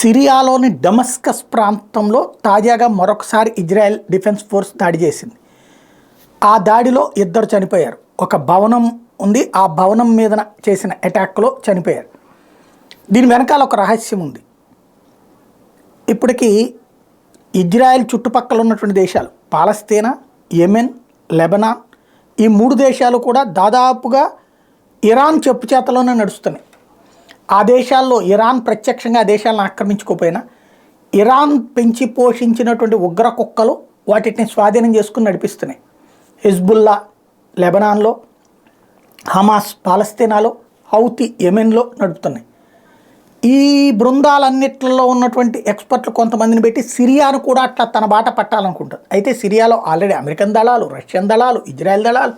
సిరియాలోని Damascus ప్రాంతంలో తాజాగా మరొకసారి ఇజ్రాయెల్ డిఫెన్స్ ఫోర్స్ దాడి చేసింది. ఆ దాడిలో 2 చనిపోయారు. ఒక భవనం ఉంది, ఆ భవనం మీద చేసిన అటాక్లో చనిపోయారు. దీని వెనకాల ఒక రహస్యం ఉంది. ఇప్పటికీ ఇజ్రాయెల్ చుట్టుపక్కల ఉన్నటువంటి దేశాలు పాలస్తీనా, యెమెన్, లెబనాన్, ఈ 3 దేశాలు కూడా దాదాపుగా ఇరాన్ చెప్పుచేతలోనే నడుస్తున్నాయి. ఆ దేశాల్లో ఇరాన్ ప్రత్యక్షంగా ఆ దేశాలను ఆక్రమించుకోపోయినా ఇరాన్ పెంచి పోషించినటువంటి ఉగ్ర కుక్కలు వాటిని స్వాధీనం చేసుకుని నడిపిస్తున్నాయి. హిజ్బుల్లా లెబనాన్లో, హమాస్ పాలస్తీనాలో, హౌతీ యెమెన్లో నడుపుతున్నాయి. ఈ బృందాలన్నిట్లలో ఉన్నటువంటి ఎక్స్పర్ట్లు కొంతమందిని పెట్టి సిరియాను కూడా అట్లా తన బాట పట్టాలనుకుంటారు. అయితే సిరియాలో ఆల్రెడీ అమెరికన్ దళాలు, రష్యన్ దళాలు, ఇజ్రాయెల్ దళాలు,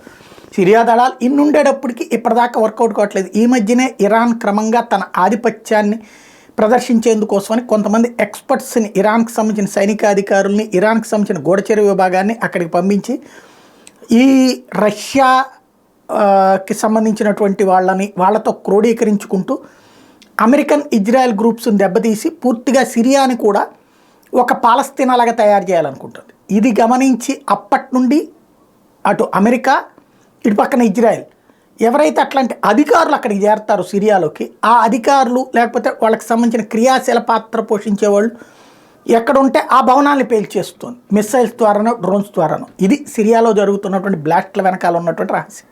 సిరియా దళాలు ఇన్ని ఉండేటప్పటికీ ఇప్పటిదాకా వర్కౌట్ కావట్లేదు. ఈ మధ్యనే ఇరాన్ క్రమంగా తన ఆధిపత్యాన్ని ప్రదర్శించేందుకోసమని కొంతమంది ఎక్స్పర్ట్స్ని, ఇరాన్కి సంబంధించిన సైనికాధికారుల్ని, ఇరాన్కి సంబంధించిన గూఢచర్య విభాగాన్ని అక్కడికి పంపించి ఈ రష్యాకి సంబంధించినటువంటి వాళ్ళతో క్రోడీకరించుకుంటూ అమెరికన్ ఇజ్రాయెల్ గ్రూప్స్ని దెబ్బతీసి పూర్తిగా సిరియాని కూడా ఒక పాలస్తీనాలాగా తయారు చేయాలనుకుంటుంది. ఇది గమనించి అప్పటి నుండి అటు అమెరికా, ఇటు పక్కన ఇజ్రాయెల్ ఎవరైతే అట్లాంటి అధికారులు అక్కడికి చేరతారో సిరియాలోకి, ఆ అధికారులు లేకపోతే వాళ్ళకి సంబంధించిన క్రియాశీల పాత్ర పోషించేవాళ్ళు ఎక్కడుంటే ఆ భవనాన్ని పేల్చేస్తుంది, మిస్సైల్స్ ద్వారానో డ్రోన్స్ ద్వారానో. ఇది సిరియాలో జరుగుతున్నటువంటి బ్లాస్ట్ల వెనకాల ఉన్నటువంటి రహస్యం.